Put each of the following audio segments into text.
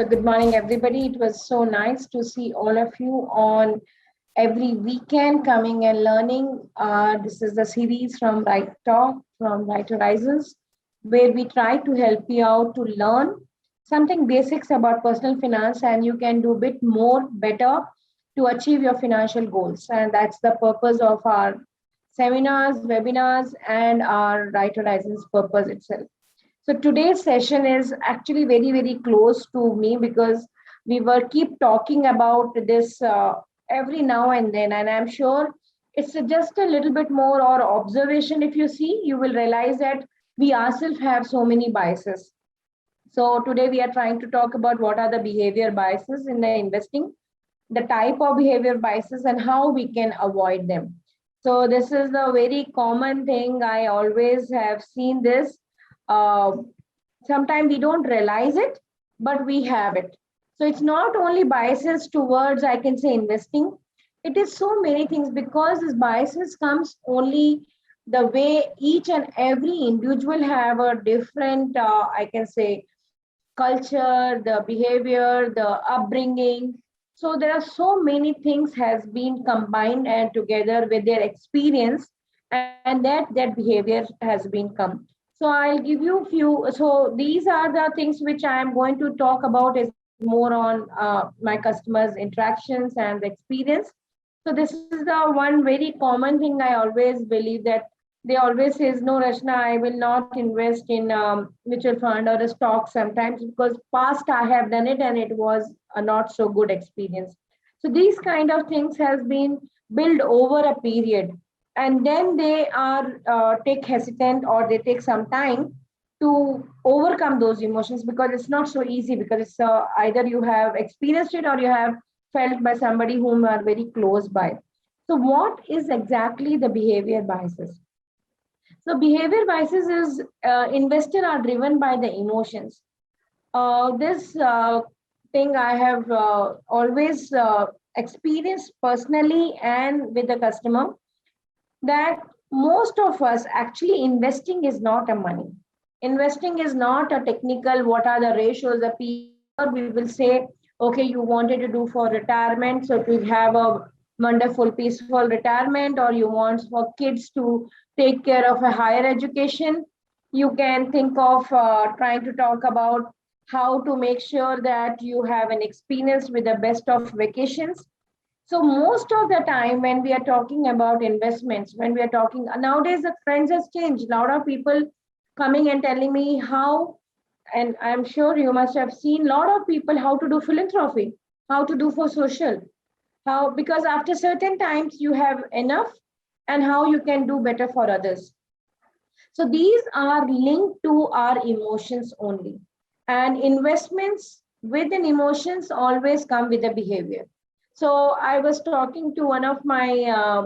So good morning, everybody. It was so nice to see all of you on every weekend coming and learning. This is the series from Right Talk, from Right Horizons, where we try to help you out to learn something basics about personal finance and you can do a bit more better to achieve your financial goals. And that's the purpose of our seminars, webinars, and our Right Horizons purpose itself. So today's session is actually very, very close to me because we were keep talking about this every now and then, and I'm sure it's just a little bit more or observation. If you see, you will realize that we ourselves have so many biases. So today we are trying to talk about what are the behavior biases in the investing, the type of behavior biases, and how we can avoid them. So this is the very common thing. I always have seen this. Uh, Sometimes we don't realize it, but we have it. So it's not only biases towards, I can say, investing. It is so many things because this biases comes only the way each and every individual have a different, I can say, culture, the behavior, the upbringing. So there are so many things has been combined and together with their experience, and that behavior has been come. So I'll give you few. So these are the things which I am going to talk about is more on my customers' interactions and the experience. So this is the one very common thing I always believe that they always says, no, Rashna, I will not invest in mutual fund or a stock sometimes because past I have done it and it was a not so good experience. So these kind of things has been built over a period, and then they are take hesitant or they take some time to overcome those emotions because it's not so easy because it's either you have experienced it or you have felt by somebody whom you are very close by. So what is exactly the behavior biases? So behavior biases is investors are driven by the emotions. This thing I have always experienced personally and with the customer that most of us actually investing is not a money. Investing is not a technical, what are the ratios, the P, or we will say, okay, you wanted to do for retirement, so to have a wonderful, peaceful retirement, or you want for kids to take care of a higher education. You can think of trying to talk about how to make sure that you have an experience with the best of vacations. So most of the time when we are talking about investments, when we are talking nowadays, the trends has changed. A lot of people coming and telling me how, and I'm sure you must have seen a lot of people how to do philanthropy, how to do for social, how because after certain times you have enough, and how you can do better for others. So these are linked to our emotions only, and investments with an emotions always come with a behavior. So I was talking to one of my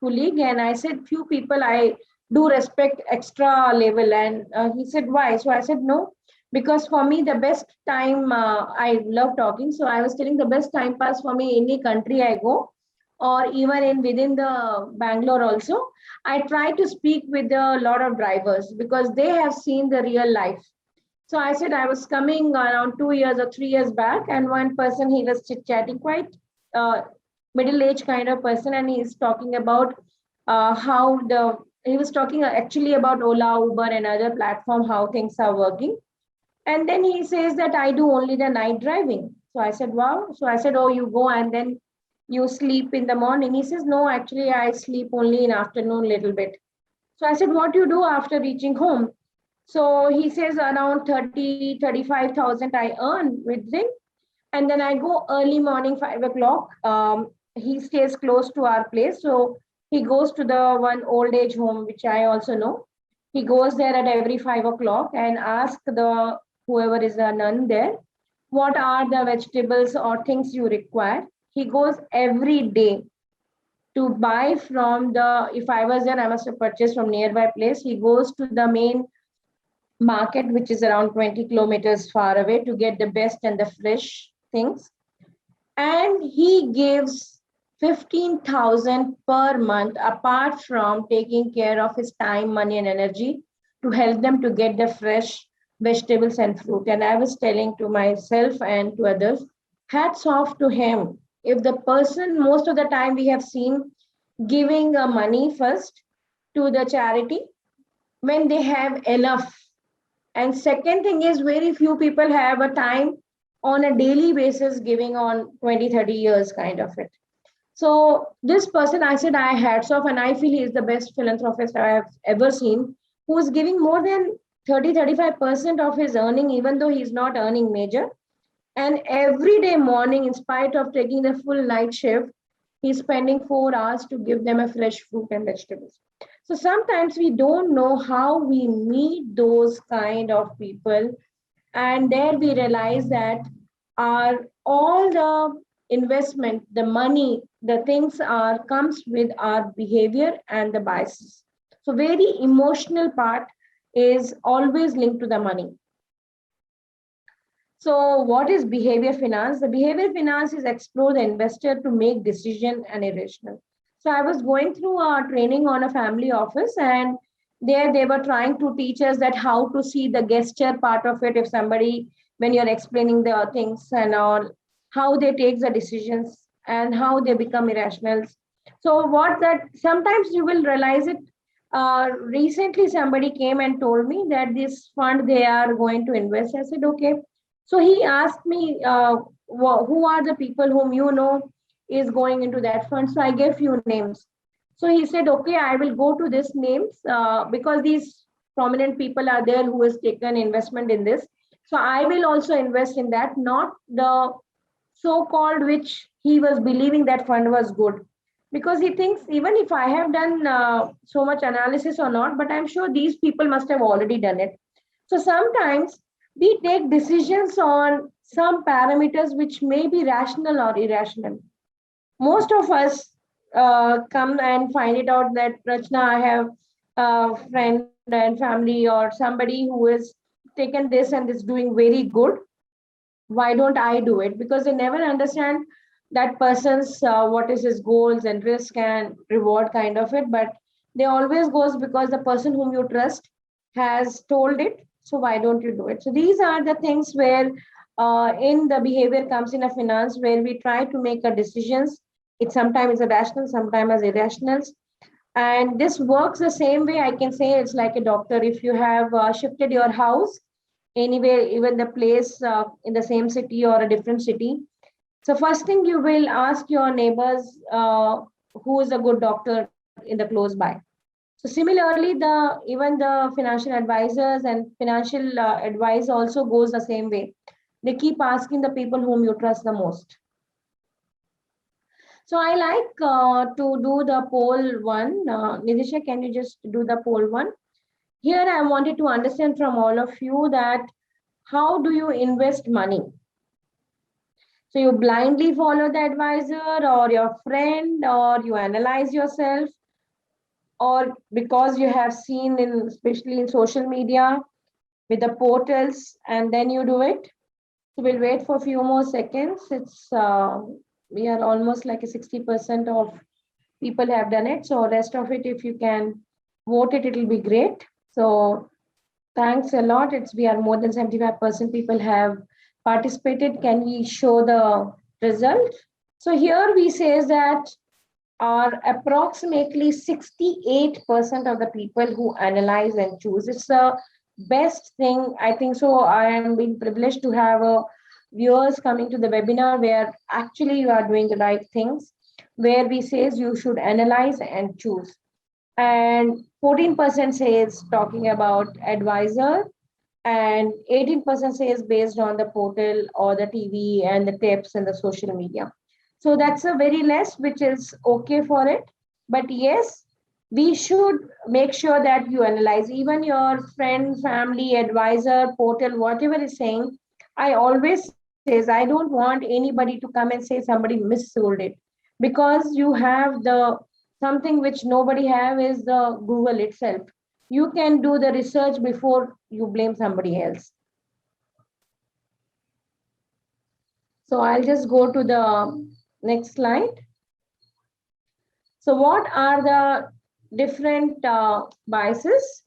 colleague, and I said, few people I do respect extra level, and he said, why? So I said, no, because for me the best time I love talking. So I was telling the best time pass for me any country I go, or even in within the Bangalore also. I try to speak with a lot of drivers because they have seen the real life. So I said I was coming around 2 years or 3 years back, and one person he was chit chatting, quite uh, middle aged kind of person, and he's talking about how the he was talking actually about Ola, Uber, and other platform how things are working. And then he says that I do only the night driving. So I said, wow. So I said, oh, you go and then you sleep in the morning. He says, no, actually I sleep only in afternoon little bit. So I said, what do you do after reaching home? So he says around 30, 35,000 I earn with him. And then I go early morning, 5 o'clock. He stays close to our place. So he goes to the one old age home, which I also know. He goes there at every 5 o'clock and asks the whoever is a nun there, what are the vegetables or things you require. He goes every day to buy from the, if I was there, I must have purchased from nearby place. He goes to the main market, which is around 20 kilometers far away, to get the best and the fresh things. And he gives 15,000 per month apart from taking care of his time, money, and energy to help them to get the fresh vegetables and fruit. And I was telling to myself and to others, hats off to him. If the person, most of the time we have seen giving money first to the charity when they have enough. And second thing is, very few people have a time on a daily basis giving on 20, 30 years kind of it. So this person, I said, I hats off, and I feel he is the best philanthropist I have ever seen, who is giving more than 30, 35% of his earning, even though he's not earning major. And every day morning, in spite of taking the full night shift, he's spending 4 hours to give them a fresh fruit and vegetables. So sometimes we don't know how we meet those kind of people. And there we realize that our all the investment, the money, the things are comes with our behavior and the biases. So very emotional part is always linked to the money. So what is behavior finance? The behavior finance is explore the investor to make decision and irrational. So I was going through a training on a family office, and there they were trying to teach us that how to see the gesture part of it. If somebody, when you're explaining the things and all, how they take the decisions and how they become irrational. So what that sometimes you will realize it. Recently, somebody came and told me that this fund they are going to invest. I said, okay, so he asked me, who are the people whom you know is going into that fund? So I gave few names. So he said, okay, I will go to these names because these prominent people are there who has taken investment in this. So I will also invest in that, not the so-called which he was believing that fund was good. Because he thinks even if I have done so much analysis or not, but I'm sure these people must have already done it. So sometimes we take decisions on some parameters which may be rational or irrational. Most of us come and find it out that Rachna, I have a friend and family or somebody who is taken this and is doing very good. Why don't I do it? Because they never understand that person's what is his goals and risk and reward kind of it. But they always goes because the person whom you trust has told it. So why don't you do it? So these are the things where in the behavior comes in a finance where we try to make a decisions. It sometimes is a rational, sometimes as irrational. And this works the same way. I can say it's like a doctor. If you have shifted your house anywhere, even the place in the same city or a different city. So first thing you will ask your neighbors who is a good doctor in the close by. So similarly, the even the financial advisors and financial advice also goes the same way. They keep asking the people whom you trust the most. So I like to do the poll one. Nidisha, can you just do the poll one? Here I wanted to understand from all of you that how do you invest money? So you blindly follow the advisor or your friend, or you analyze yourself, or because you have seen in, especially in social media with the portals, and then you do it. So we'll wait for a few more seconds. It's we are almost like a 60% of people have done it. So rest of it, if you can vote it, it'll be great. So thanks a lot. It's we are more than 75% people have participated. Can we show the result? So here we say that are approximately 68% of the people who analyze and choose. It's the best thing, I think so. I am being privileged to have viewers coming to the webinar where actually you are doing the right things, where we says you should analyze and choose. And 14% says talking about advisor, and 18% says based on the portal or the TV and the tips and the social media. So that's a very less, which is okay for it. But yes, we should make sure that you analyze even your friend, family, advisor, portal, whatever is saying. I always says I don't want anybody to come and say somebody missold it, because you have the something which nobody have is the Google itself. You can do the research before you blame somebody else. So I'll just go to the next slide. So what are the different biases?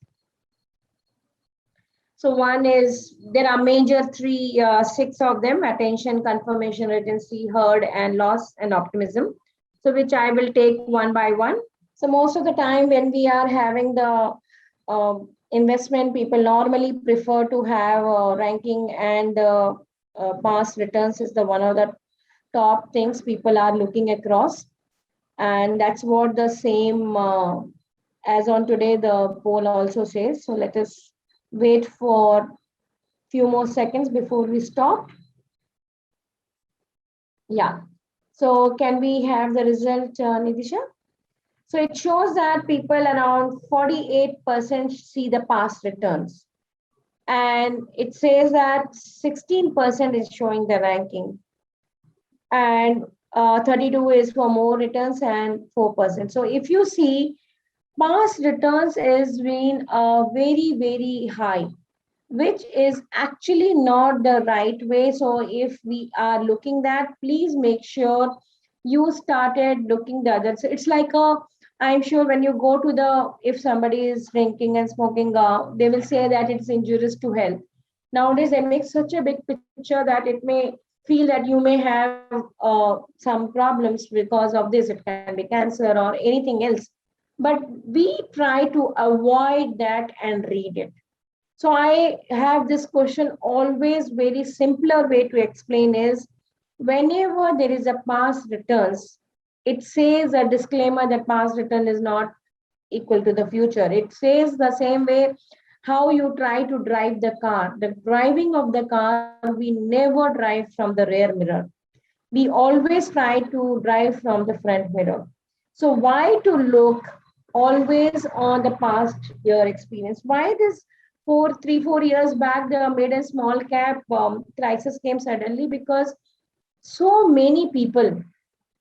So one is, there are major three, six of them: attention, confirmation, urgency, herd, and loss and optimism. So which I will take one by one. So most of the time when we are having the investment, people normally prefer to have ranking, and past returns is the one of the top things people are looking across. And that's what the same as on today the poll also says. So let us wait for few more seconds before we stop. Yeah. So can we have the result, Nidisha? So it shows that people around 48% see the past returns. And it says that 16% is showing the ranking. And 32 is for more returns and 4%. So if you see, past returns is been very, very high, which is actually not the right way. So if we are looking that, please make sure you started looking the other. So it's like a, I'm sure when you go to the, if somebody is drinking and smoking, they will say that it's injurious to health. Nowadays, they make such a big picture that it may feel that you may have some problems because of this. It can be cancer or anything else. But we try to avoid that and read it. So I have this question always very simpler way to explain is, whenever there is a past returns, it says a disclaimer that past return is not equal to the future. It says the same way how you try to drive the car. The driving of the car, we never drive from the rear mirror. We always try to drive from the front mirror. So why to look always on the past year experience? Why this 4 years back the mid and small cap crisis came suddenly? Because so many people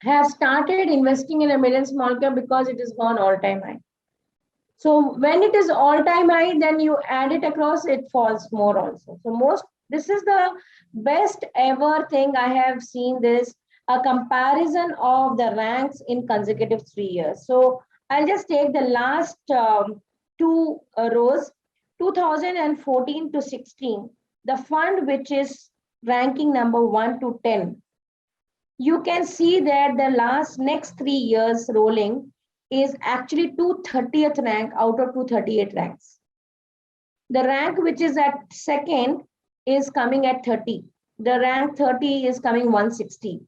have started investing in a mid and small cap because it has gone all time high. So when it is all time high, then you add it across, it falls more also. So most, this is the best ever thing I have seen this, a comparison of the ranks in consecutive 3 years. So I'll just take the last two rows, 2014 to 16, the fund which is ranking number 1 to 10. You can see that the last next 3 years rolling is actually 230th rank out of 238 ranks. The rank which is at second is coming at 30. The rank 30 is coming 160.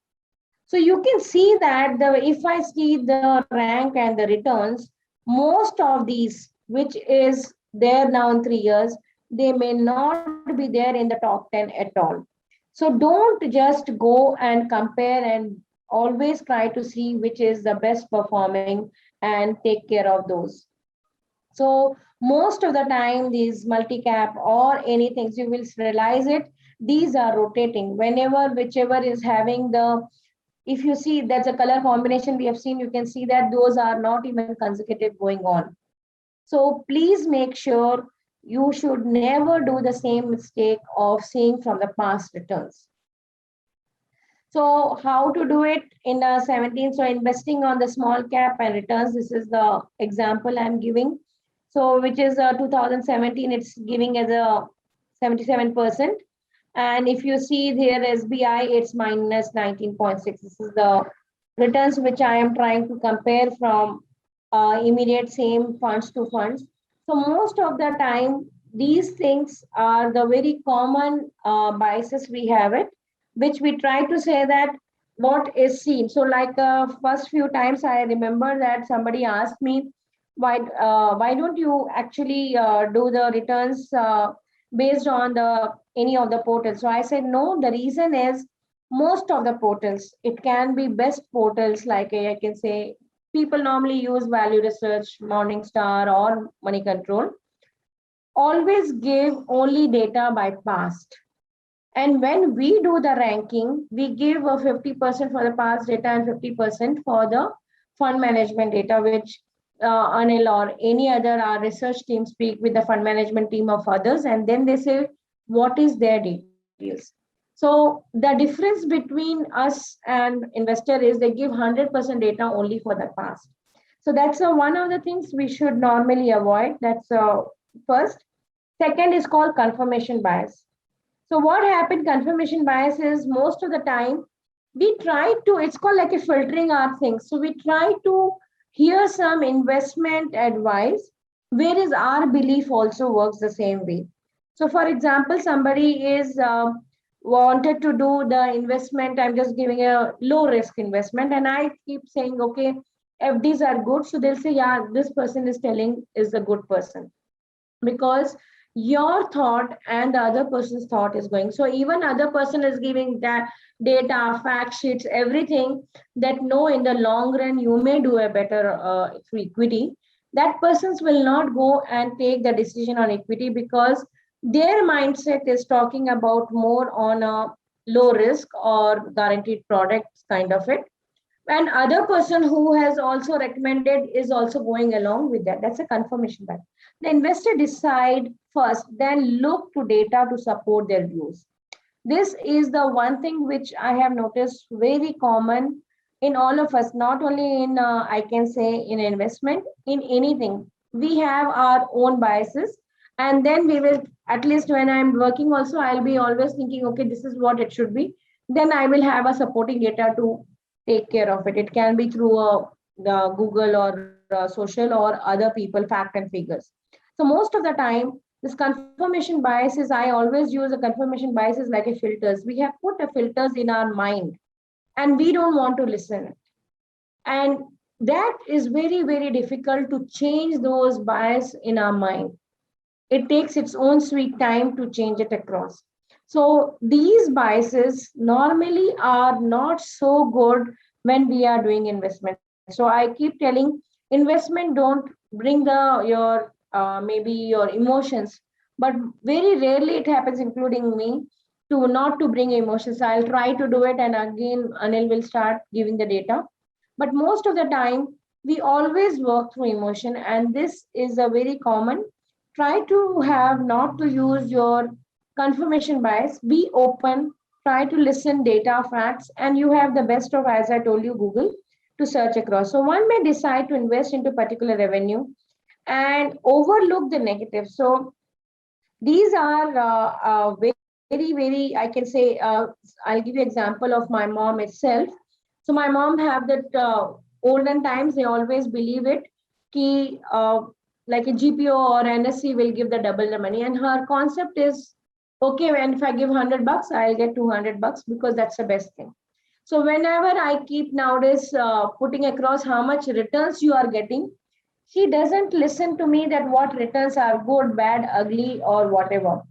So you can see that if I see the rank and the returns, most of these, which is there now in 3 years, they may not be there in the top 10 at all. So don't just go and compare, and always try to see which is the best performing and take care of those. So most of the time, these multi-cap or anything, you will realize it, these are rotating. Whenever, whichever is having the, if you see that's a color combination we have seen, you can see that those are not even consecutive going on. So please make sure you should never do the same mistake of seeing from the past returns. So how to do it in 17? So investing on the small cap and returns, this is the example I'm giving. So which is 2017, it's giving as a 77%. And if you see here SBI, it's minus 19.6. This is the returns which I am trying to compare from immediate same funds to funds. So most of the time, these things are the very common biases we have it, which we try to say that what is seen. So like first few times I remember that somebody asked me, why don't you actually do the returns based on the any of the portals? So I said, no, the reason is most of the portals, it can be best portals like I can say, people normally use Value Research, Morningstar or Money Control, always give only data by past. And when we do the ranking, we give a 50% for the past data and 50% for the fund management data, which Anil or any other our research team speak with the fund management team of others, and then they say what is their details. So the difference between us and investor is they give 100% data only for the past. So that's one of the things we should normally avoid. That's first. Second is called confirmation bias. So what happened, confirmation bias is most of the time we try to, it's called like a filtering our things. So we try to hear some investment advice, whereas our belief also works the same way. So for example, somebody is wanted to do the investment. I'm just giving a low risk investment, and I keep saying, okay, FDs are good. So they'll say, yeah, this person is telling is a good person, because your thought and the other person's thought is going. So even other person is giving that data, fact sheets, everything, that no, in the long run you may do a better through equity. That persons will not go and take the decision on equity, because their mindset is talking about more on a low risk or guaranteed products kind of it, and other person who has also recommended is also going along with that. That's a confirmation bias. The investor decide first, then look to data to support their views. This is the one thing which I have noticed very common in all of us, not only in I can say in investment, in anything we have our own biases. And then we will, at least when I'm working also, I'll be always thinking, okay, this is what it should be. Then I will have a supporting data to take care of it. It can be through the Google or social or other people fact and figures. So most of the time, this confirmation bias is, I always use a confirmation bias is like a filters. We have put a filters in our mind and we don't want to listen. And that is very, very difficult to change those bias in our mind. It takes its own sweet time to change it across. So these biases normally are not so good when we are doing investment. So I keep telling, investment don't bring the your maybe your emotions, but very rarely it happens, including me, to not to bring emotions. I'll try to do it, and again Anil will start giving the data. But most of the time, we always work through emotion, and this is a very common. Try to have not to use your confirmation bias. Be open, try to listen data, facts, and you have the best of, as I told you, Google to search across. So one may decide to invest into particular revenue and overlook the negative. So these are very, very, I can say, I'll give you example of my mom itself. So my mom have that olden times, they always believe it, ki, like a GPO or NSC will give the double the money. And her concept is, okay, when if I give 100 bucks, I'll get 200 bucks because that's the best thing. So whenever I keep nowadays putting across how much returns you are getting, she doesn't listen to me that what returns are good, bad, ugly, or whatever.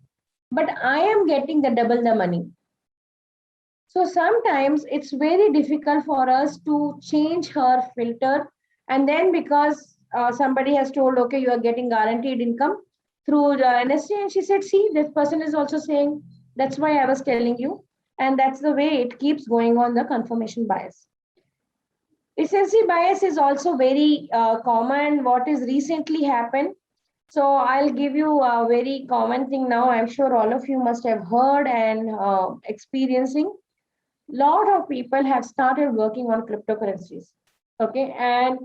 But I am getting the double the money. So sometimes it's very difficult for us to change her filter. And then because somebody has told, okay, you are getting guaranteed income through the NSC, and she said, see, this person is also saying, that's why I was telling you. And that's the way it keeps going on, the confirmation bias. Recency bias is also very common. What is recently happened? So I'll give you a very common thing now. I'm sure all of you must have heard and experiencing. Lot of people have started working on cryptocurrencies. Okay, and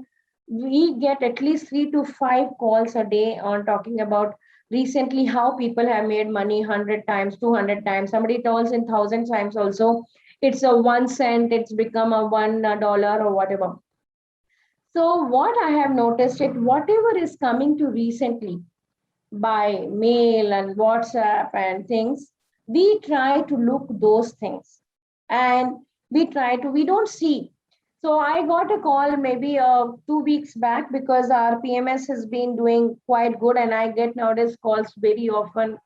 we get at least 3 to 5 calls a day on talking about recently how people have made money 100 times, 200 times. Somebody tells in 1,000 times also. It's a 1 cent, it's become a $1 or whatever. So what I have noticed it, whatever is coming to recently by mail and WhatsApp and things, we try to look those things, and we don't see. So I got a call maybe 2 weeks back, because our PMS has been doing quite good, and I get nowadays calls very often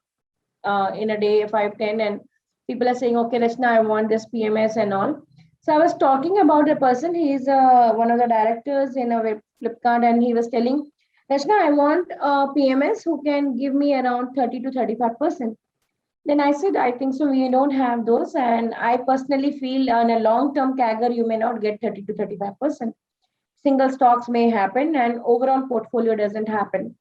in a day, 5, 10, and people are saying, okay, Rachna, I want this PMS and all. So I was talking about a person, he is one of the directors in a Flipkart, and he was telling, Rachna, I want a PMS who can give me around 30 to 35%. Then I said, I think so. We don't have those. And I personally feel on a long-term CAGR, you may not get 30 to 35%. Single stocks may happen and overall portfolio doesn't happen.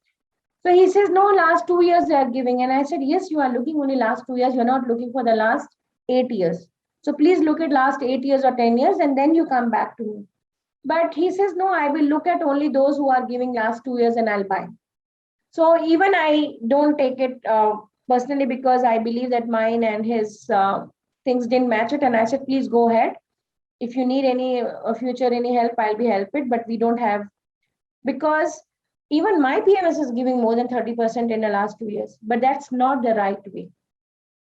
So he says, no, last 2 years they are giving. And I said, yes, you are looking only last 2 years. You're not looking for the last 8 years. So please look at last 8 years or 10 years and then you come back to me. But he says, no, I will look at only those who are giving last 2 years and I'll buy. So even I don't take it personally, because I believe that mine and his things didn't match it. And I said, please go ahead. If you need any future, any help, I'll be helped. But we don't have, because even my PMS is giving more than 30% in the last 2 years. But that's not the right way,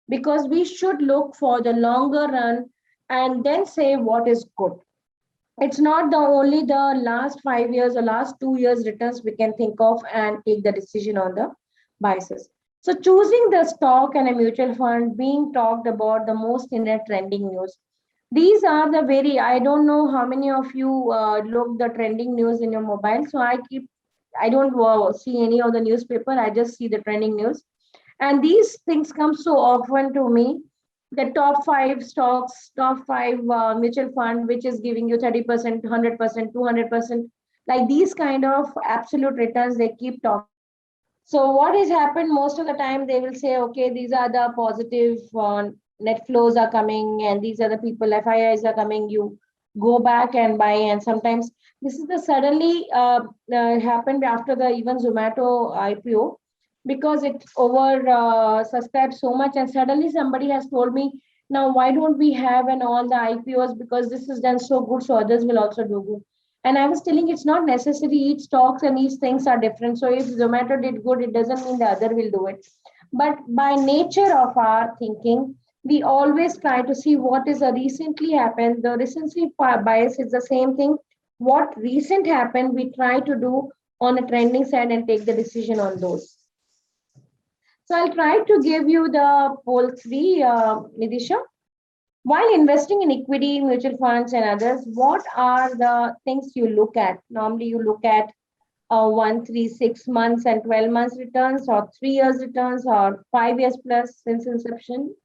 because we should look for the longer run and then say what is good. It's not the only the last 5 years or last 2 years returns we can think of and take the decision on the biases. So choosing the stock and a mutual fund being talked about the most in a trending news. These are the very, I don't know how many of you look the trending news in your mobile. So I don't see any of the newspaper. I just see the trending news. And these things come so often to me. The top five stocks, top five mutual fund, which is giving you 30%, 100%, 200%. Like these kind of absolute returns, they keep talking. So what has happened most of the time, they will say, okay, these are the positive net flows are coming, and these are the people, FIIs are coming. You go back and buy, and sometimes this is the suddenly happened after the even Zomato IPO, because it over subscribed so much, and suddenly somebody has told me, now why don't we have an all the IPOs, because this is done so good, so others will also do good. And I was telling it's not necessary. Each stocks and each things are different. So if Zomato did good, it doesn't mean the other will do it. But by nature of our thinking, we always try to see what is a recently happened. The recency bias is the same thing. What recent happened, we try to do on a trending side and take the decision on those. So I'll try to give you the poll three, Nidisha. While investing in equity, mutual funds, and others, what are the things you look at? Normally, you look at 1, 3, 6 months, and 12 months returns, or 3 years returns, or 5 years plus since inception,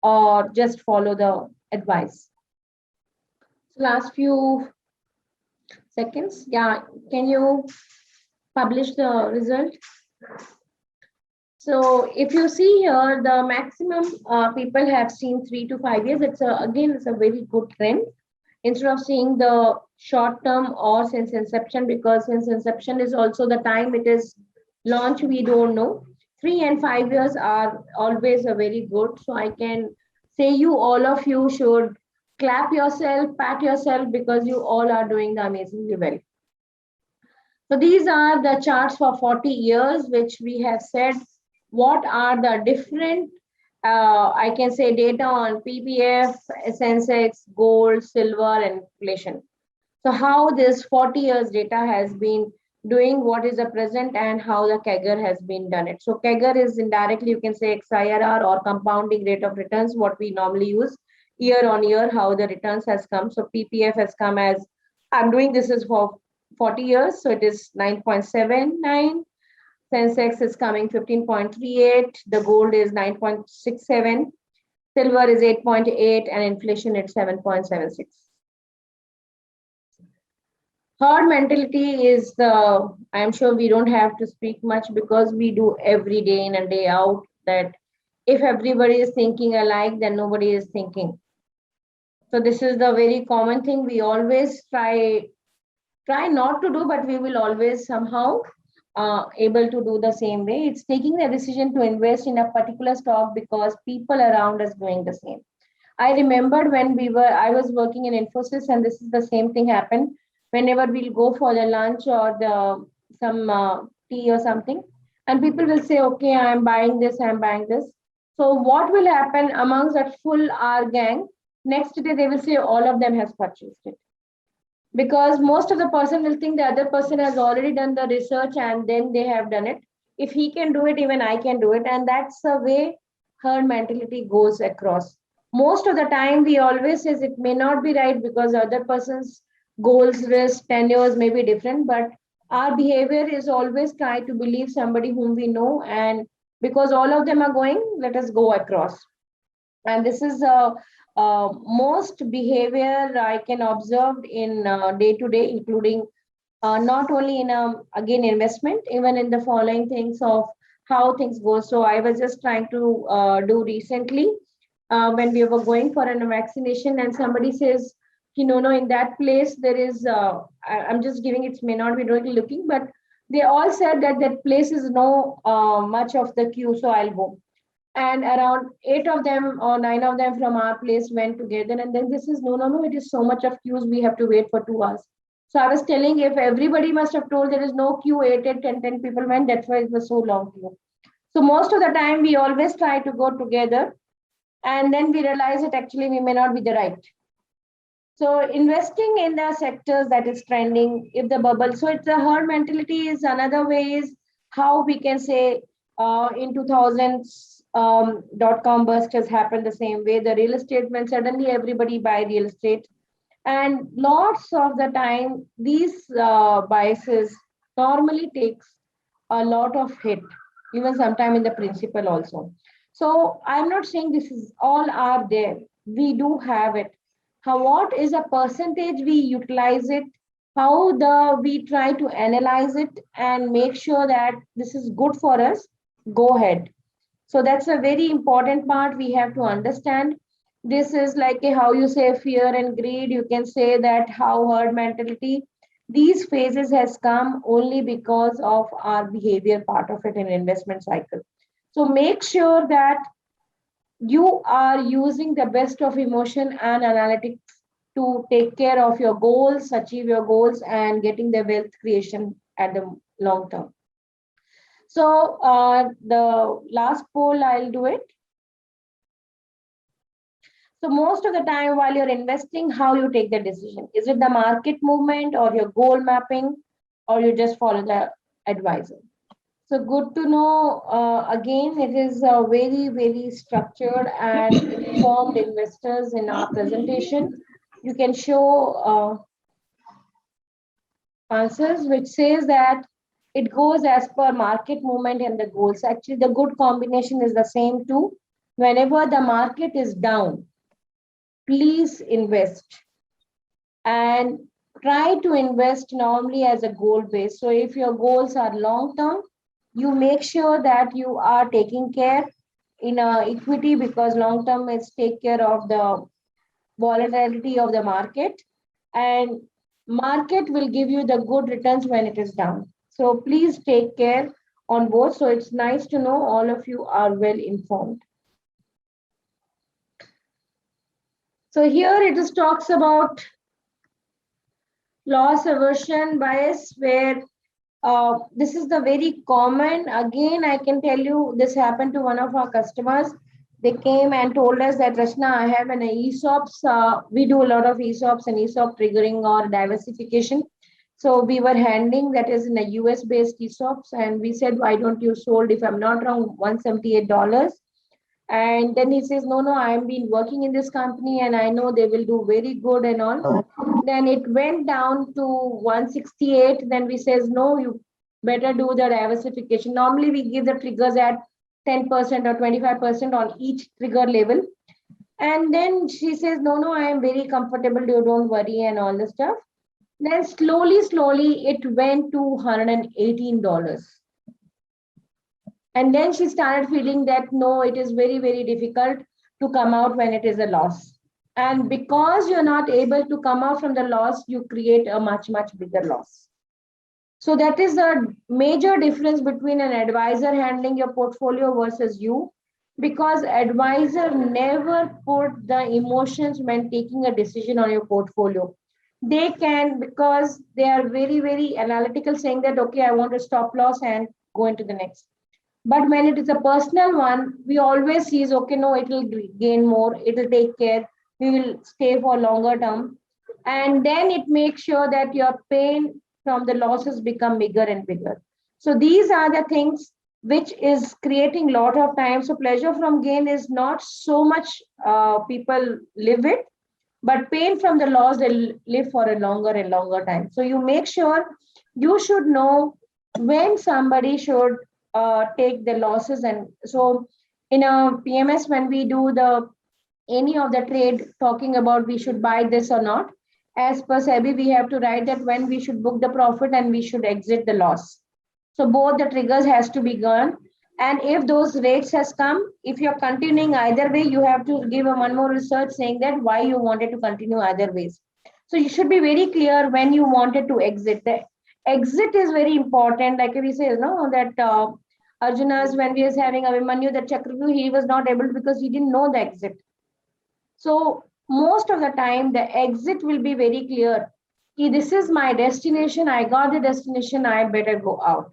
or just follow the advice. So, last few seconds. Yeah, can you publish the result? So if you see here, the maximum people have seen 3 to 5 years. It's a very good trend. Instead of seeing the short term or since inception, because since inception is also the time it is launched, we don't know. 3 and 5 years are always a very good. So I can say you all of you should clap yourself, pat yourself, because you all are doing the amazingly well. So these are the charts for 40 years, which we have said what are the different, I can say, data on PPF, Sensex, gold, silver, and inflation. So how this 40 years data has been doing, what is the present, and how the CAGR has been done it. So CAGR is indirectly, you can say XIRR or compounding rate of returns, what we normally use year on year, how the returns has come. So PPF has come as, I'm doing this is for 40 years, so it is 9.79. Sensex is coming 15.38. The gold is 9.67. Silver is 8.8, and inflation at 7.76. Herd mentality is the, I'm sure we don't have to speak much, because we do every day in and day out, that if everybody is thinking alike, then nobody is thinking. So this is the very common thing we always try not to do, but we will always somehow able to do the same way. It's taking the decision to invest in a particular stock because people around us doing the same. I remembered when I was working in Infosys, and this is the same thing happened. Whenever we'll go for the lunch or the some tea or something, and people will say, okay, I'm buying this, I'm buying this. So what will happen amongst that full R gang? Next day they will say all of them has purchased it, because most of the person will think the other person has already done the research and then they have done it. If he can do it, even I can do it. And that's the way herd mentality goes across. Most of the time we always says it may not be right, because other person's goals, risk, tenures may be different, but our behavior is always try to believe somebody whom we know, and because all of them are going, let us go across. And this is most behavior I can observe in day to day, including not only in again investment, even in the following things of how things go. So I was just trying to do recently when we were going for a vaccination, and somebody says, you know, no, in that place there is. I'm just giving, it may not be really looking, but They all said that that place is no much of the queue, so I'll go. And around 8 of them or 9 of them from our place went together. And then this is no, it is so much of queues, we have to wait for 2 hours. So I was telling, if everybody must have told there is no queue, 10 people went, that's why it was so long queue. So most of the time we always try to go together, and then we realize that actually we may not be the right. So investing in the sectors that is trending, if the bubble, so it's a herd mentality is another way is how we can say in 2000s dot-com bust has happened the same way. The real estate, when suddenly everybody buy real estate, and lots of the time these biases normally takes a lot of hit, even sometime in the principal also. So I'm not saying this is all are there. We do have it. How what is a percentage we utilize it? How the we try to analyze it and make sure that this is good for us. Go ahead. So that's a very important part we have to understand. This is like a, how you say fear and greed. You can say that how herd mentality. These phases has come only because of our behavior part of it in investment cycle. So make sure that you are using the best of emotion and analytics to take care of your goals, achieve your goals, and getting the wealth creation at the long term. So the last poll, I'll do it. So most of the time while you're investing, how you take the decision? Is it the market movement or your goal mapping, or you just follow the advisor? So good to know. Again, it is a very, very structured and informed investors in our presentation. You can show answers which says that it goes as per market movement and the goals. Actually, the good combination is the same too. Whenever the market is down, please invest and try to invest normally as a goal base. So if your goals are long term, you make sure that you are taking care in equity, because long term is take care of the volatility of the market, and market will give you the good returns when it is down. So please take care on both. So it's nice to know all of you are well informed. So here it just talks about loss aversion bias, where this is the very common. Again, I can tell you this happened to one of our customers. They came and told us that, Rachna, I have an ESOPs. We do a lot of ESOPs and ESOP triggering or diversification. So we were handling that is in a US based ESOPs, and we said, why don't you sold, if I'm not wrong, $178? And then he says, no, I've been working in this company and I know they will do very good and all. Then it went down to 168. Then we says, no, you better do the diversification. Normally we give the triggers at 10% or 25% on each trigger level. And then she says, no, I am very comfortable. You don't worry and all the stuff. Then slowly it went to $118. And then she started feeling that no, it is very, very difficult to come out when it is a loss. And because you're not able to come out from the loss, you create a much, much bigger loss. So that is a major difference between an advisor handling your portfolio versus you, because advisor never put the emotions when taking a decision on your portfolio. They can, because they are very, very analytical, saying that, okay, I want to stop loss and go into the next. But when it is a personal one, we always see, okay, no, it will gain more, it will take care, we will stay for longer term. And then it makes sure that your pain from the losses become bigger and bigger. So these are the things which is creating a lot of time. So pleasure from gain is not so much people live it, but pain from the loss, they'll live for a longer and longer time. So you make sure you should know when somebody should take the losses. And so in a PMS, when we do the any of the trade talking about we should buy this or not, as per SEBI, we have to write that when we should book the profit and we should exit the loss. So both the triggers has to be gone. And if those rates has come, if you're continuing either way, you have to give a one more research saying that why you wanted to continue either ways. So you should be very clear when you wanted to exit. exit is very important. Like we say, no, that Arjuna's, when we was having Abhimanyu, that Chakravyuh, he was not able to because he didn't know the exit. So most of the time, the exit will be very clear. This is my destination. I got the destination. I better go out.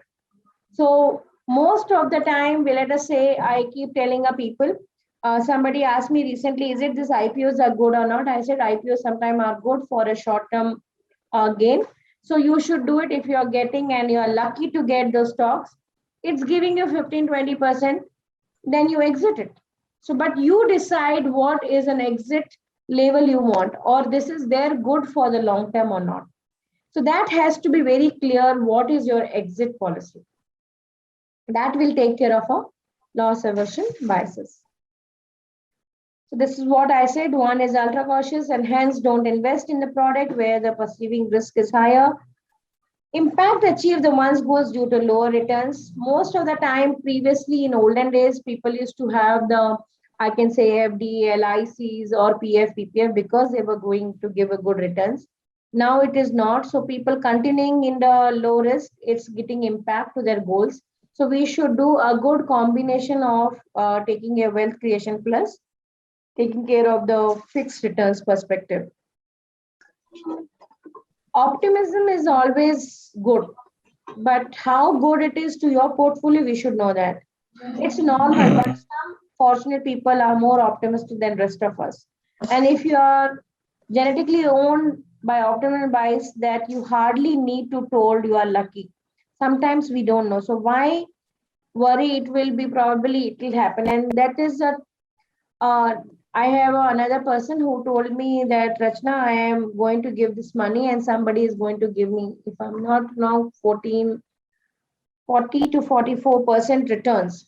So most of the time, we let us say, I keep telling a people. Somebody asked me recently, is it this IPOs are good or not? I said IPOs sometimes are good for a short term gain. So you should do it if you are getting and you are lucky to get those stocks. It's giving you 15-20%, then you exit it. So, but you decide what is an exit level you want, or this is there good for the long term or not. So that has to be very clear. What is your exit policy? That will take care of a loss aversion biases. So this is what I said. One is ultra cautious and hence don't invest in the product where the perceiving risk is higher. Impact achieve the one's goals due to lower returns. Most of the time, previously in olden days, people used to have the, I can say FD, LICs or PF, PPF because they were going to give a good returns. Now it is not. So people continuing in the low risk, it's getting impact to their goals. So we should do a good combination of taking a wealth creation plus taking care of the fixed returns perspective. Optimism is always good, but how good it is to your portfolio, we should know that. It's normal, but some fortunate people are more optimistic than rest of us. And if you are genetically owned by optimism bias, that you hardly need to told you are lucky. Sometimes we don't know. So why worry? It will be probably it will happen, and that is a uh, I have another person who told me that Rachna, I am going to give this money and somebody is going to give me, if I'm not wrong, 40 to 44% returns.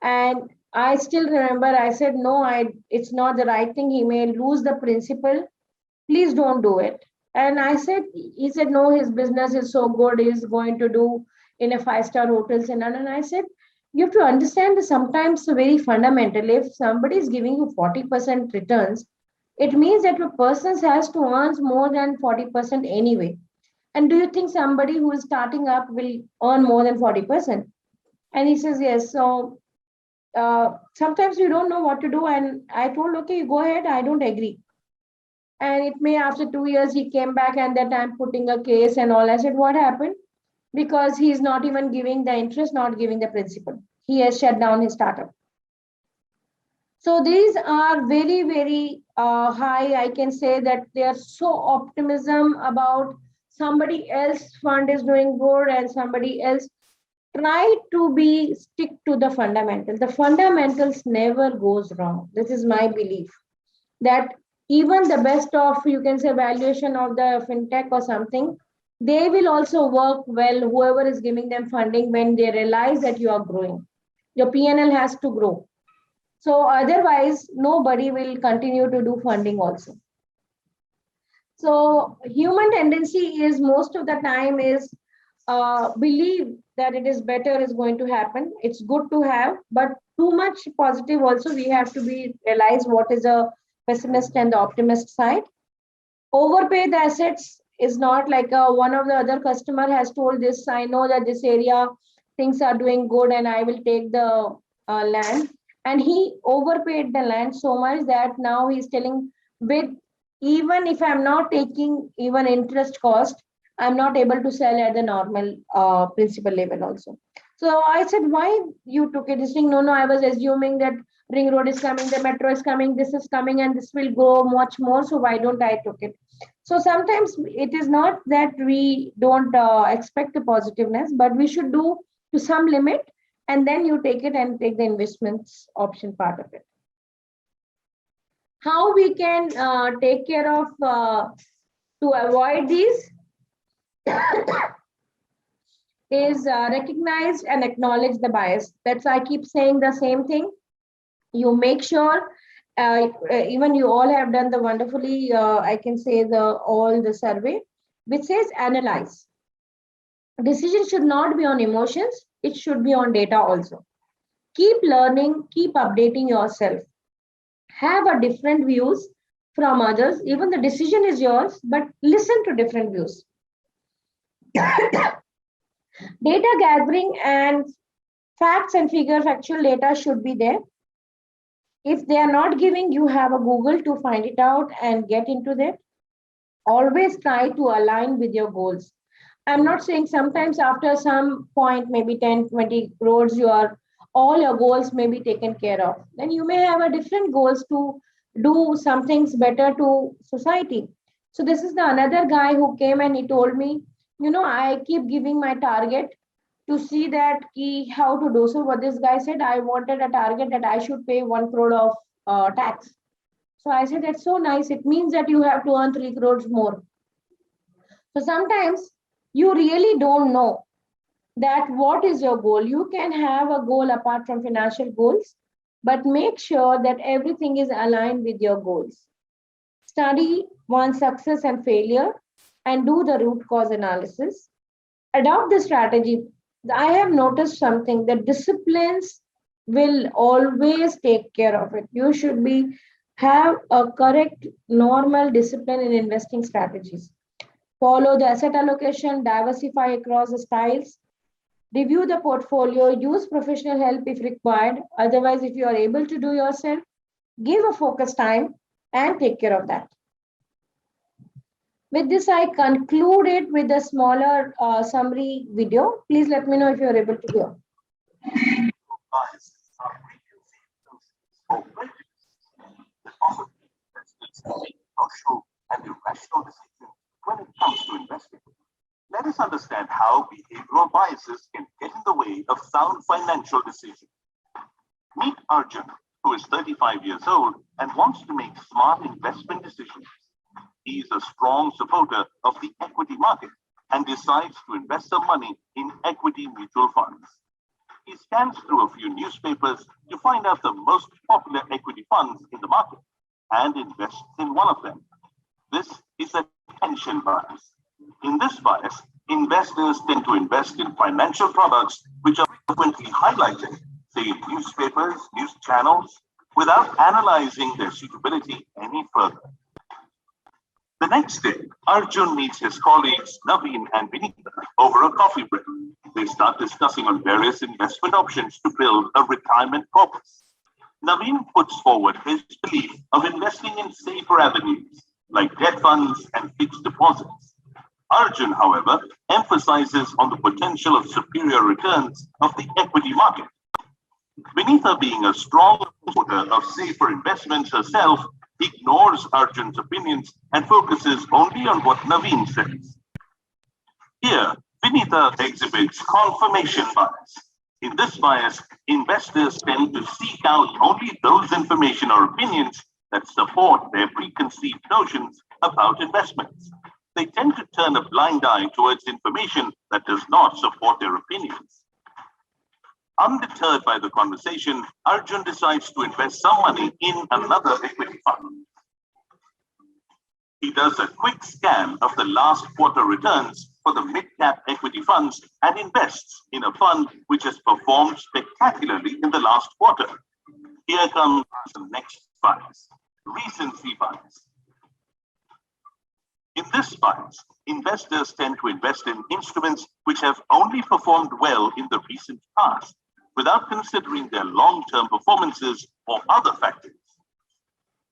And I still remember I said, no, it's not the right thing. He may lose the principal. Please don't do it. And I said, he said, no, his business is so good. He's going to do in a five-star hotels. And I said, you have to understand that sometimes very fundamental. If somebody is giving you 40% returns, it means that a person has to earn more than 40% anyway. And do you think somebody who is starting up will earn more than 40%? And he says, yes. So sometimes you don't know what to do. And I told, okay, go ahead. I don't agree. And it may after 2 years he came back and that I'm putting a case and all. I said, what happened? Because he's not even giving the interest, not giving the principal. He has shut down his startup. So these are very, very high. I can say that they are so optimism about somebody else fund is doing good and somebody else. Try to be stick to the fundamentals. The fundamentals never goes wrong. This is my belief that even the best of, you can say, valuation of the fintech or something, they will also work well, whoever is giving them funding, when they realize that you are growing. Your PNL has to grow. So otherwise, nobody will continue to do funding also. So human tendency is most of the time is believe that it is better is going to happen. It's good to have, but too much positive also we have to be realize what is a pessimist and the optimist side. Overpay the assets is not like one of the other customer has told this. I know that this area things are doing good and I will take the land. And he overpaid the land so much that now he's telling with even if I'm not taking even interest cost, I'm not able to sell at the normal principal level also. So I said, why you took it? This thing, no, I was assuming that ring road is coming, the metro is coming, this is coming, and this will go much more. So why don't I took it? So sometimes it is not that we don't expect the positiveness, but we should do to some limit, and then you take it and take the investments option part of it. How we can take care of to avoid these is recognize and acknowledge the bias. That's I keep saying the same thing. You make sure even you all have done the wonderfully I can say the all the survey which says analyze. Decision should not be on emotions, it should be on data also. Keep learning, keep updating yourself, have a different views from others. Even the decision is yours, but listen to different views. Data gathering and facts and figure factual data should be there. If they are not giving, you have a Google to find it out and get into that. Always try to align with your goals. I'm not saying sometimes after some point, maybe 10, 20 crores, all your goals may be taken care of. Then you may have a different goals to do some things better to society. So this is the another guy who came and he told me, I keep giving my target to see that key how to do. So what this guy said, I wanted a target that I should pay 1 crore of tax. So I said, that's so nice. It means that you have to earn 3 crores more. So sometimes you really don't know that what is your goal. You can have a goal apart from financial goals, but make sure that everything is aligned with your goals. Study one's success and failure and do the root cause analysis. Adopt the strategy. I have noticed something that disciplines will always take care of it. You should be have a correct normal discipline in investing strategies. Follow the asset allocation, diversify across the styles, review the portfolio, use professional help if required. Otherwise, if you are able to do yourself, give a focus time and take care of that. With this, I conclude it with a smaller summary video. Please let me know if you are able to hear. And irrational decisions when it comes to investing. Let us understand how behavioral biases can get in the way of sound financial decisions. Meet Arjun, who is 35 years old and wants to make smart investment decisions. He is a strong supporter of the equity market and decides to invest some money in equity mutual funds. He scans through a few newspapers to find out the most popular equity funds in the market and invests in one of them. This is attention bias. In this bias, investors tend to invest in financial products which are frequently highlighted, say in newspapers, news channels, without analyzing their suitability any further. The next day, Arjun meets his colleagues Naveen and Vinita over a coffee break. They start discussing on various investment options to build a retirement corpus. Naveen puts forward his belief of investing in safer avenues like debt funds and fixed deposits. Arjun, however, emphasizes on the potential of superior returns of the equity market. Vinitha, being a strong supporter of safer investments herself, ignores Arjun's opinions and focuses only on what Naveen says. Here, Vinitha exhibits confirmation bias. In this bias, investors tend to seek out only those information or opinions that support their preconceived notions about investments. They tend to turn a blind eye towards information that does not support their opinions. Undeterred by the conversation, Arjun decides to invest some money in another equity fund. He does a quick scan of the last quarter returns for the mid-cap equity funds and invests in a fund which has performed spectacularly in the last quarter. Here comes the next bias, recency bias. In this bias, investors tend to invest in instruments which have only performed well in the recent past, without considering their long-term performances or other factors.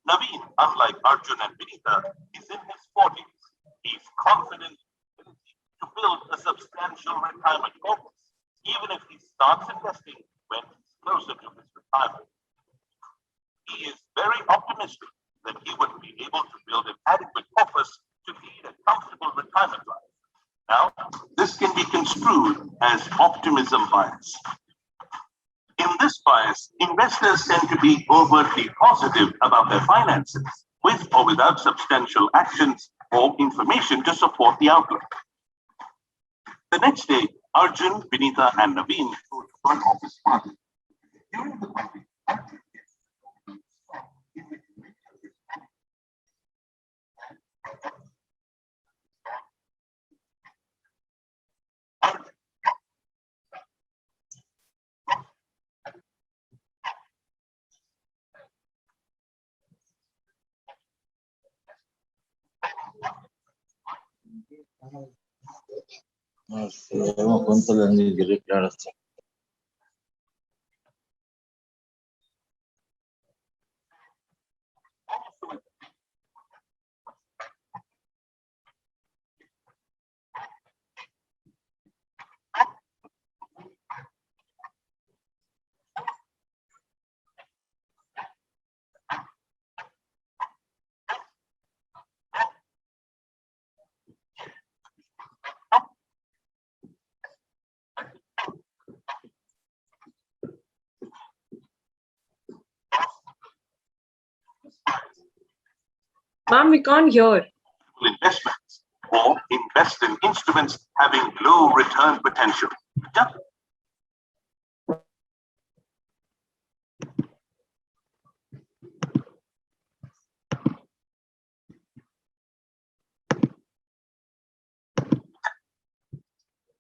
Naveen, unlike Arjun and Vinitha, is in his 40s. He's confident to build a substantial retirement corpus, even if he starts investing when he's closer to his retirement. He is very optimistic that he would be able to build an adequate corpus to lead a comfortable retirement life. Now, this can be construed as optimism bias. In this bias, investors tend to be overtly positive about their finances, with or without substantial actions or information to support the outlook. The next day, Arjun, Vinitha, and Naveen go to an office party. During the party, Arjun gets Ma'am, we can't hear. Investments or invest in instruments having low return potential.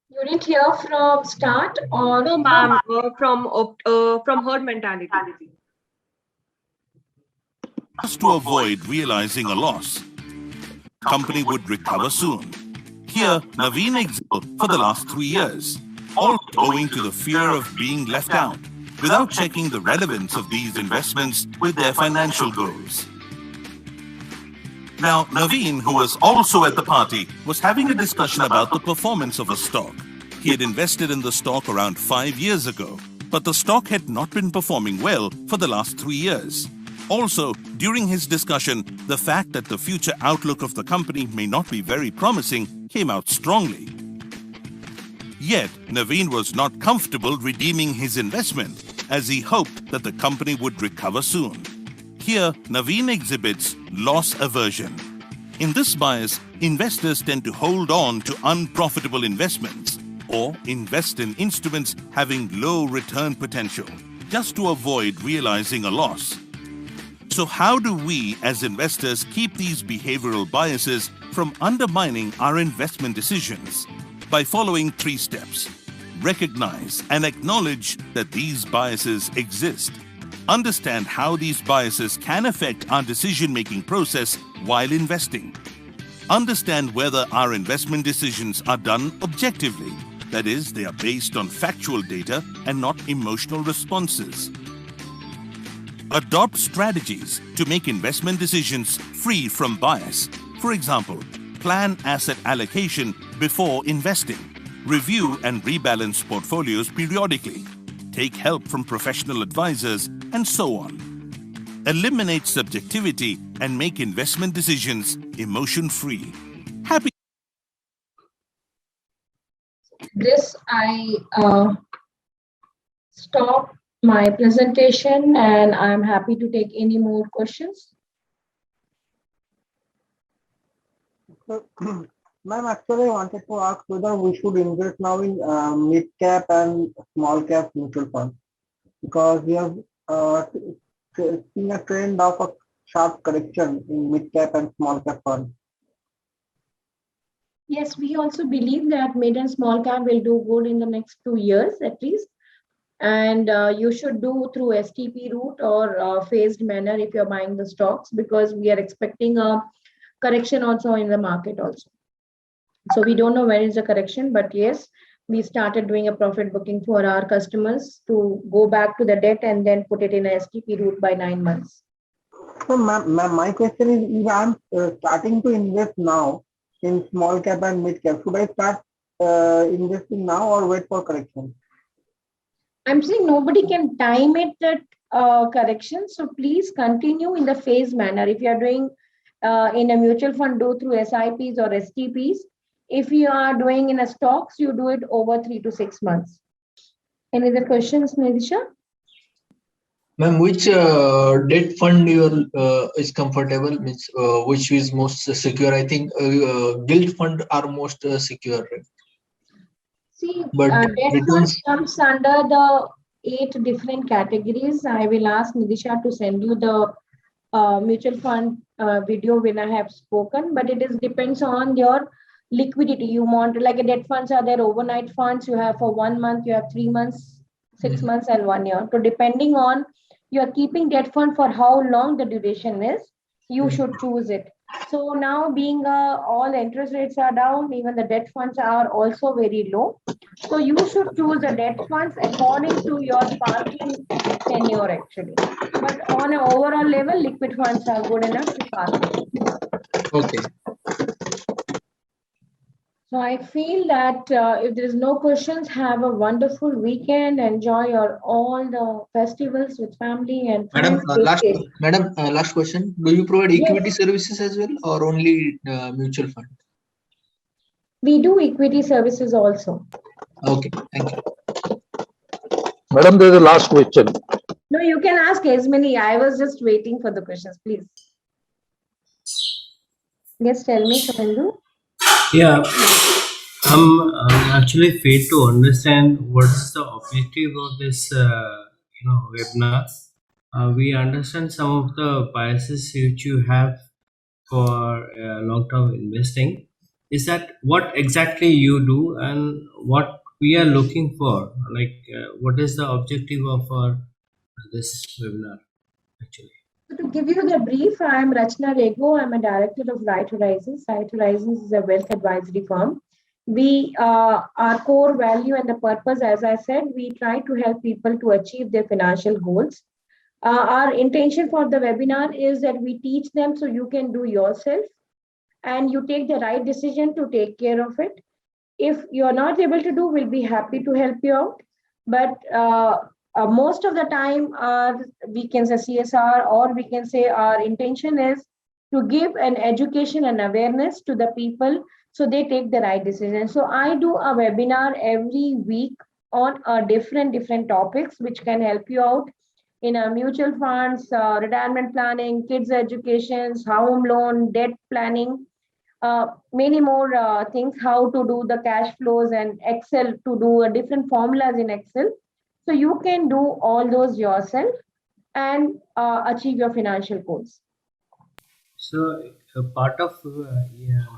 You didn't hear from start or No, ma'am, from herd mentality. Just to avoid realizing a loss, company would recover soon. Here, Naveen exiled for the last 3 years, all owing to the fear of being left out, without checking the relevance of these investments with their financial goals. Now, Naveen, who was also at the party, was having a discussion about the performance of a stock. He had invested in the stock around 5 years ago, but the stock had not been performing well for the last 3 years. Also, during his discussion, the fact that the future outlook of the company may not be very promising came out strongly. Yet, Naveen was not comfortable redeeming his investment, as he hoped that the company would recover soon. Here, Naveen exhibits loss aversion. In this bias, investors tend to hold on to unprofitable investments or invest in instruments having low return potential, just to avoid realizing a loss. So how do we as investors keep these behavioral biases from undermining our investment decisions? By following 3 steps. Recognize and acknowledge that these biases exist. Understand how these biases can affect our decision-making process while investing. Understand whether our investment decisions are done objectively. That is, they are based on factual data and not emotional responses. Adopt strategies to make investment decisions free from bias. For example, plan asset allocation before investing. Review and rebalance portfolios periodically. Take help from professional advisors, and so on. Eliminate subjectivity and make investment decisions emotion-free. Happy. this, I stop my presentation and I'm happy to take any more questions. Ma'am, actually, I wanted to ask whether we should invest now in mid cap and small cap mutual funds, because we have seen a trend of a sharp correction in mid cap and small cap funds. Yes, we also believe that mid and small cap will do good in the next 2 years at least. And you should do through STP route or phased manner if you're buying the stocks, because we are expecting a correction also in the market also. So we don't know when is the correction, but yes, we started doing a profit booking for our customers to go back to the debt and then put it in a STP route by 9 months. So, ma'am, my question is, if I'm starting to invest now in small cap and mid cap, should I start investing now or wait for correction? I'm saying nobody can time it that correction. So please continue in the phase manner. If you are doing in a mutual fund, do through SIPs or STPs. If you are doing in a stocks, you do it over 3 to 6 months. Any other questions, Nidisha? Ma'am, which debt fund is comfortable, means which is most secure? I think gilt fund are most secure, right? See, But debt fund returns, comes under the 8 different categories. I will ask Nidisha to send you the mutual fund video when I have spoken, but it is depends on your liquidity. You want, like a debt funds are there overnight funds, you have for 1 month, you have 3 months, 6 months and 1 year. So depending on you are keeping debt fund for how long the duration is, you should choose it. So now being all interest rates are down, even the debt funds are also very low. So you should choose the debt funds according to your parking tenure actually. But on an overall level, liquid funds are good enough to park it. Okay. So I feel that if there is no questions, have a wonderful weekend. Enjoy your all the festivals with family and Madam, friends. Stay safe. last question. Do you provide equity Yes, services as well or only mutual fund? we do equity services also. Okay, thank you. Madam, there is a last question. No, you can ask as many. I was just waiting for the questions, please. Yes, tell me, Somendu. Yeah, I'm actually failed to understand what's the objective of this, webinar. We understand some of the biases which you have for long-term investing. Is that what exactly you do and what we are looking for? Like, what is the objective of our this webinar actually? So to give you the brief, I am Rachna Rego. I'm a director of Right Horizons. Right Horizons is a wealth advisory firm. Our core value and the purpose, as I said, we try to help people to achieve their financial goals. Our intention for the webinar is that we teach them so you can do yourself and you take the right decision to take care of it. If you're not able to do, we'll be happy to help you out. But most of the time, we can say CSR, or we can say our intention is to give an education and awareness to the people so they take the right decision. So I do a webinar every week on different topics which can help you out in mutual funds, retirement planning, kids educations, home loan, debt planning, many more things, how to do the cash flows and Excel to do different formulas in Excel. So you can do all those yourself and achieve your financial goals. So a part of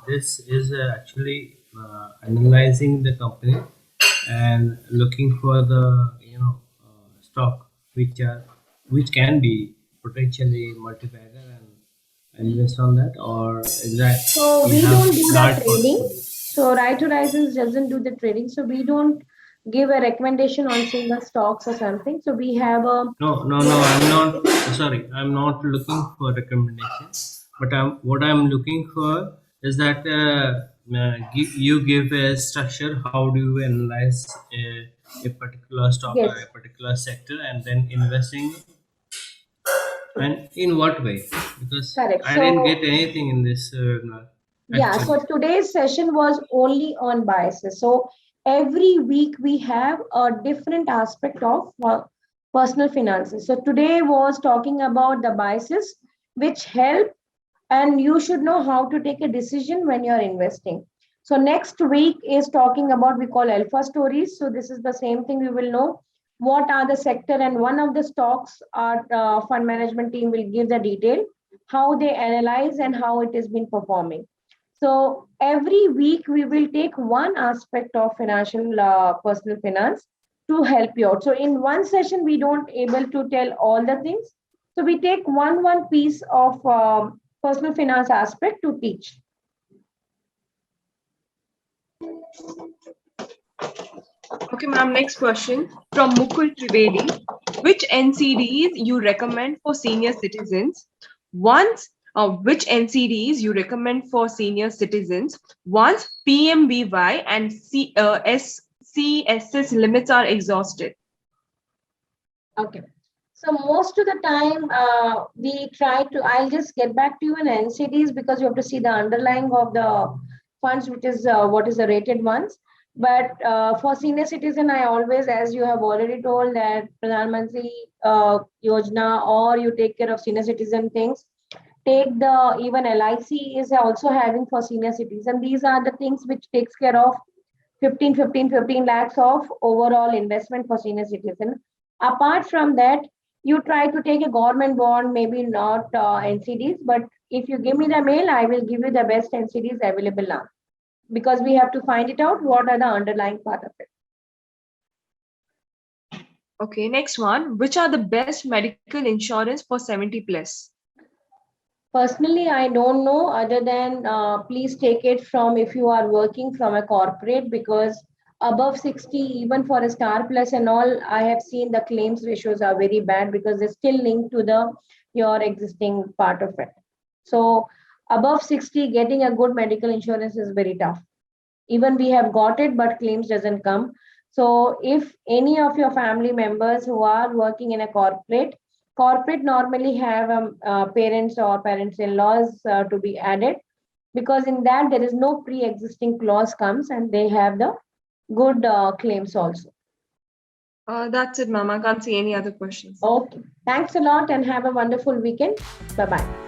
this is actually analyzing the company and looking for the stock which can be potentially multi-bagger and invest on that, or is that So we we have don't do the large trading. portfolio? So Right Horizons doesn't do the trading. So we don't give a recommendation on single stocks or something. So we have a No. I'm not sorry. I'm not looking for recommendations. But what I'm looking for is that you give a structure. How do you analyze a particular stock or yes, a particular sector, and then investing, and in what way? Because correct. I didn't get So anything in this yeah, so actually. today's session was only on biases. So every week we have a different aspect of personal finances. So today was talking about the biases which help, and you should know how to take a decision when you're investing. So next week is talking about, we call alpha stories. So this is the same thing. We will know what are the sector, and one of the stocks our fund management team will give the detail, how they analyze and how it has been performing. So every week we will take one aspect of financial personal finance to help you out. So in one session we don't able to tell all the things. So we take one piece of personal finance aspect to teach. Okay, ma'am. Next question from Mukul Trivedi. Which NCDs you recommend for senior citizens? Which NCDs you recommend for senior citizens once PMBY and CSS limits are exhausted? Okay. So most of the time we try to, I'll just get back to you in NCDs because you have to see the underlying of the funds, which is what is the rated ones. But for senior citizen, I always, as you have already told, that Pradhan Mantri Yojana, or you take care of senior citizen things, take the, even LIC is also having for senior citizen. These are the things which takes care of 15 lakhs of overall investment for senior citizen. Apart from that, you try to take a government bond, maybe not NCDs, but if you give me the mail, I will give you the best NCDs available now, because we have to find it out what are the underlying part of it. Okay, next one. Which are the best medical insurance for 70 plus? Personally, I don't know other than please take it from if you are working from a corporate, because above 60, even for a star plus and all, I have seen the claims ratios are very bad because they're still linked to the your existing part of it. So above 60, getting a good medical insurance is very tough. Even we have got it, but claims doesn't come. So if any of your family members who are working in a corporate normally have parents or parents-in-laws to be added, because in that there is no pre-existing clause comes and they have the good claims also. That's it, ma'am. I can't see any other questions. Okay, thanks a lot and have a wonderful weekend. Bye bye.